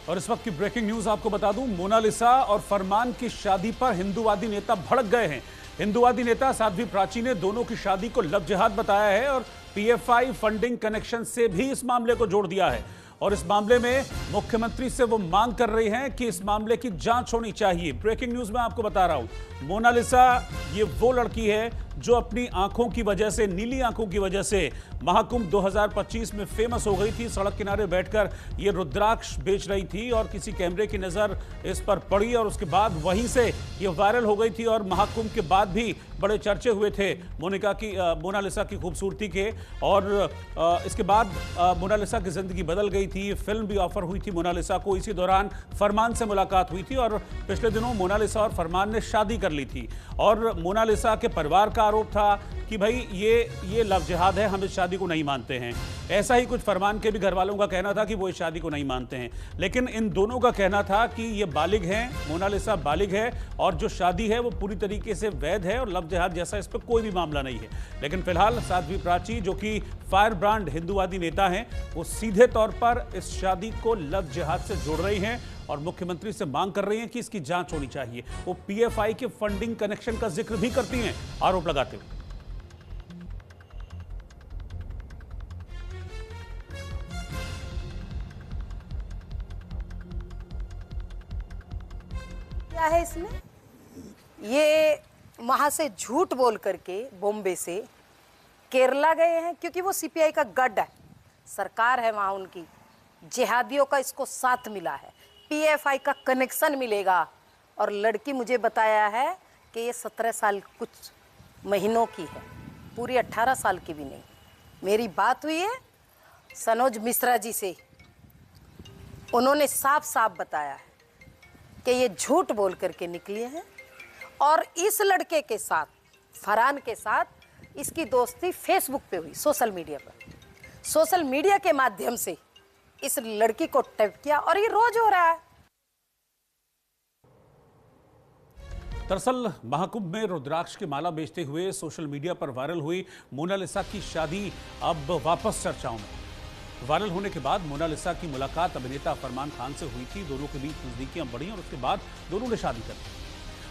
और इस वक्त की ब्रेकिंग न्यूज आपको बता दूं, मोनालिसा और फरमान की शादी पर हिंदूवादी नेता भड़क गए हैं। हिंदूवादी नेता साध्वी प्राची ने दोनों की शादी को लव जिहाद बताया है और पीएफआई फंडिंग कनेक्शन से भी इस मामले को जोड़ दिया है। और इस मामले में मुख्यमंत्री से वो मांग कर रही हैं कि इस मामले की जांच होनी चाहिए। ब्रेकिंग न्यूज में आपको बता रहा हूं, मोनालिसा ये वो लड़की है जो अपनी आंखों की वजह से, नीली आंखों की वजह से महाकुंभ 2025 में फेमस हो गई थी। सड़क किनारे बैठकर ये रुद्राक्ष बेच रही थी और किसी कैमरे की नजर इस पर पड़ी और उसके बाद वहीं से ये वायरल हो गई थी और महाकुंभ के बाद भी बड़े चर्चे हुए थे मोनालिसा की खूबसूरती के। और इसके बाद मोनालिसा की जिंदगी बदल गई थी। फिल्म भी ऑफर हुई थी मोनालिसा को। इसी दौरान फरमान से मुलाकात हुई थी और पिछले दिनों मोनालिसा और फरमान ने शादी कर ली थी। और मोनालिसा के परिवार का आरोप था कि भाई ये लव जिहाद है, हम इस शादी को नहीं मानते हैं। ऐसा ही कुछ फरमान के भी घर वालों का कहना था कि वो इस शादी को नहीं मानते हैं। लेकिन इन दोनों का कहना था कि ये बालिग हैं, मोनालिसा बालिग है और जो शादी है वो पूरी तरीके से वैध है और लव जिहाद जैसा इस पर कोई भी मामला नहीं है। लेकिन फिलहाल साध्वी प्राची, जो कि फायर ब्रांड हिंदूवादी नेता हैं, वो सीधे तौर पर इस शादी को लव जिहाद से जोड़ रही हैं और मुख्यमंत्री से मांग कर रही हैं कि इसकी जांच होनी चाहिए। वो पीएफआई के फंडिंग कनेक्शन का जिक्र भी करती हैं आरोप लगाते हुए। क्या है इसमें? ये वहां से झूठ बोल करके बॉम्बे से केरला गए हैं क्योंकि वो सीपीआई का गढ़ है, सरकार है वहां उनकी। जिहादियों का इसको साथ मिला है, पीएफआई का कनेक्शन मिलेगा। और लड़की मुझे बताया है कि ये 17 साल कुछ महीनों की है, पूरी 18 साल की भी नहीं। मेरी बात हुई है सनोज मिश्रा जी से, उन्होंने साफ साफ बताया है कि ये झूठ बोल करके निकली हैं। और इस लड़के के साथ, फरहान के साथ, इसकी दोस्ती फेसबुक पे हुई, सोशल मीडिया पर। सोशल मीडिया के माध्यम से इस लड़की को टैप किया और ये रोज हो रहा है। दरअसल महाकुंभ में रुद्राक्ष की माला बेचते हुए सोशल मीडिया पर वायरल हुई मोनालिसा की शादी अब वापस चर्चाओं में। वायरल होने के बाद मोनालिसा की मुलाकात अभिनेता फरमान खान से हुई थी। दोनों के बीच नजदीकियां बढ़ी और उसके बाद दोनों ने शादी कर ली।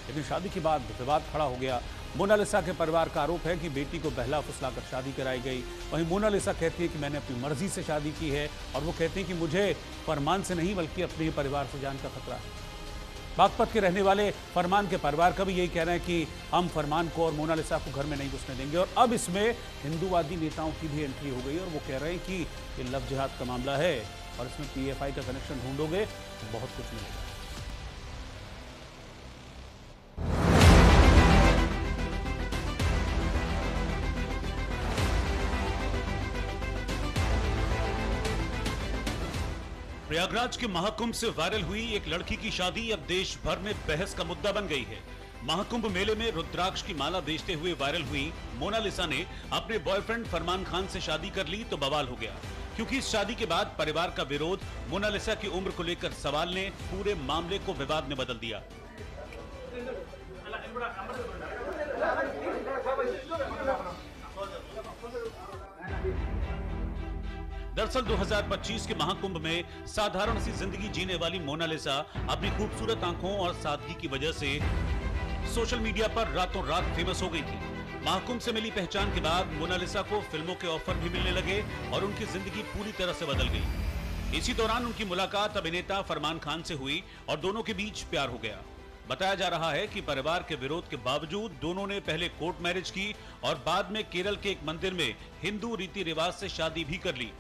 लेकिन शादी के बाद विवाद खड़ा हो गया। मोनालिसा के परिवार का आरोप है कि बेटी को बहला फुसलाकर शादी कराई गई। वहीं मोनालिसा कहती है कि मैंने अपनी मर्जी से शादी की है और वो कहती है कि मुझे फरमान से नहीं बल्कि अपने परिवार से जान का खतरा है। बागपत के रहने वाले फरमान के परिवार का भी यही कहना है कि हम फरमान को और मोनालिसा को घर में नहीं घुसने देंगे। और अब इसमें हिंदूवादी नेताओं की भी एंट्री हो गई और वो कह रहे हैं कि ये लव जिहाद का मामला है और इसमें पीएफआई का कनेक्शन ढूंढोगे तो बहुत कुछ मिलेगा। प्रयागराज के महाकुंभ से वायरल हुई एक लड़की की शादी अब देश भर में बहस का मुद्दा बन गई है। महाकुंभ मेले में रुद्राक्ष की माला बेचते हुए वायरल हुई मोनालिसा ने अपने बॉयफ्रेंड फरमान खान से शादी कर ली तो बवाल हो गया, क्योंकि इस शादी के बाद परिवार का विरोध मोनालिसा की उम्र को लेकर सवाल ने पूरे मामले को विवाद में बदल दिया। दरअसल 2025 के महाकुंभ में साधारण सी जिंदगी जीने वाली मोनालिसा अपनी खूबसूरत आंखों और सादगी की वजह से सोशल मीडिया पर रातों रात फेमस हो गई थी। महाकुंभ से मिली पहचान के बाद मोनालिसा को फिल्मों के ऑफर भी मिलने लगे और उनकी जिंदगी पूरी तरह से बदल गई। इसी दौरान उनकी मुलाकात अभिनेता फरमान खान से हुई और दोनों के बीच प्यार हो गया। बताया जा रहा है कि परिवार के विरोध के बावजूद दोनों ने पहले कोर्ट मैरिज की और बाद में केरल के एक मंदिर में हिंदू रीति रिवाज से शादी भी कर ली।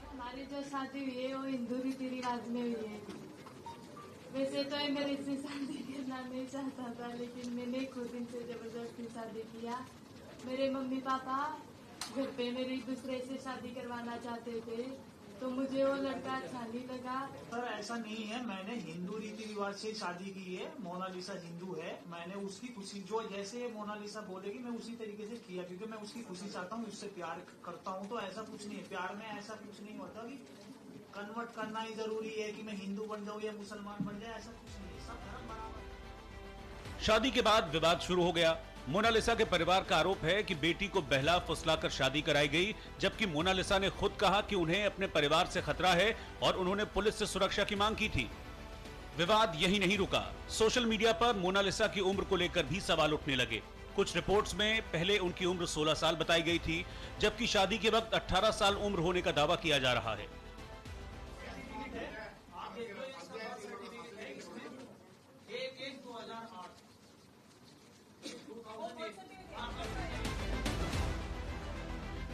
हमारी जो शादी हुई है वो हिंदू रीति रिवाज में हुई है। वैसे तो मैं इससे शादी करना नहीं चाहता था, लेकिन मैंने खुद इनसे जबरदस्ती शादी किया। मेरे मम्मी पापा घर पे मेरी दूसरे से शादी करवाना चाहते थे, तो मुझे वो लड़का अच्छा नहीं लगा। सर ऐसा नहीं है, मैंने हिंदू रीति रिवाज से शादी की है। मोनालिसा हिंदू है, मैंने उसकी खुशी, जो जैसे मोनालिसा बोलेगी मैं उसी तरीके से किया, क्योंकि मैं उसकी खुशी चाहता हूँ, उससे प्यार करता हूँ। तो ऐसा कुछ नहीं है, प्यार में ऐसा कुछ नहीं होता कि कन्वर्ट करना ही जरूरी है कि मैं हिंदू बन जाऊँ या मुसलमान बन जाए, ऐसा कुछ नहीं है, सब धर्म बराबर। शादी के बाद विवाद शुरू हो गया। मोनालिसा के परिवार का आरोप है कि बेटी को बहला फुसलाकर शादी कराई गई, जबकि मोनालिसा ने खुद कहा कि उन्हें अपने परिवार से खतरा है और उन्होंने पुलिस से सुरक्षा की मांग की थी। विवाद यही नहीं रुका। सोशल मीडिया पर मोनालिसा की उम्र को लेकर भी सवाल उठने लगे। कुछ रिपोर्ट्स में पहले उनकी उम्र 16 साल बताई गई थी, जबकि शादी के वक्त 18 साल उम्र होने का दावा किया जा रहा है।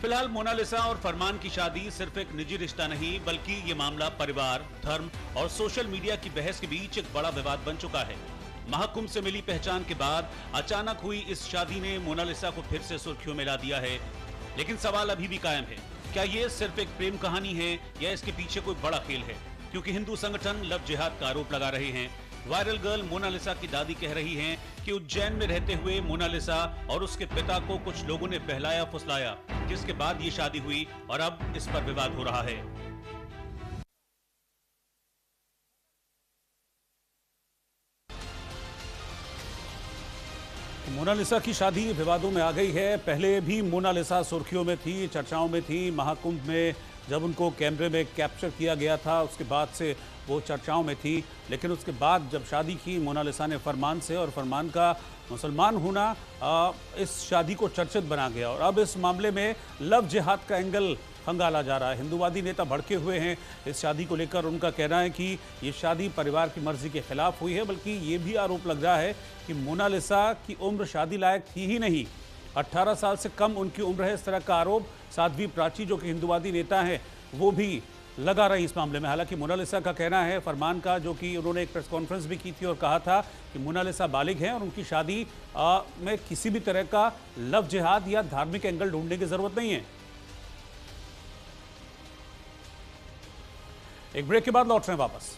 फिलहाल मोनालिसा और फरमान की शादी सिर्फ एक निजी रिश्ता नहीं, बल्कि ये मामला परिवार, धर्म और सोशल मीडिया की बहस के बीच एक बड़ा विवाद बन चुका है। महाकुंभ से मिली पहचान के बाद अचानक हुई इस शादी ने मोनालिसा को फिर से सुर्खियों में ला दिया है। लेकिन सवाल अभी भी कायम है, क्या ये सिर्फ एक प्रेम कहानी है या इसके पीछे कोई बड़ा खेल है? क्योंकि हिंदू संगठन लव जिहाद का आरोप लगा रहे हैं। वायरल गर्ल मोनालिसा की दादी कह रही हैं कि उज्जैन में रहते हुए मोनालिसा और उसके पिता को कुछ लोगों ने बहलाया फुसलाया, जिसके बाद ये शादी हुई और अब इस पर विवाद हो रहा है। मोनालिसा की शादी विवादों में आ गई है। पहले भी मोनालिसा सुर्खियों में थी, चर्चाओं में थी। महाकुंभ में जब उनको कैमरे में कैप्चर किया गया था, उसके बाद से वो चर्चाओं में थी। लेकिन उसके बाद जब शादी की मोनालिसा ने फरमान से, और फरमान का मुसलमान होना इस शादी को चर्चित बना गया। और अब इस मामले में लव जिहाद का एंगल खंगाला जा रहा है। हिंदूवादी नेता भड़के हुए हैं इस शादी को लेकर। उनका कहना है कि ये शादी परिवार की मर्जी के खिलाफ हुई है, बल्कि ये भी आरोप लग रहा है कि मोनालिसा की उम्र शादी लायक थी ही नहीं, 18 साल से कम उनकी उम्र है। इस तरह का आरोप साध्वी प्राची, जो कि हिंदूवादी नेता हैं, वो भी लगा रही इस मामले में। हालांकि मोनालिसा का कहना है, फरमान का, जो कि उन्होंने एक प्रेस कॉन्फ्रेंस भी की थी और कहा था कि मोनालिसा बालिग हैं और उनकी शादी में किसी भी तरह का लव जिहाद या धार्मिक एंगल ढूंढने की जरूरत नहीं है। एक ब्रेक के बाद लौट रहे हैं वापस।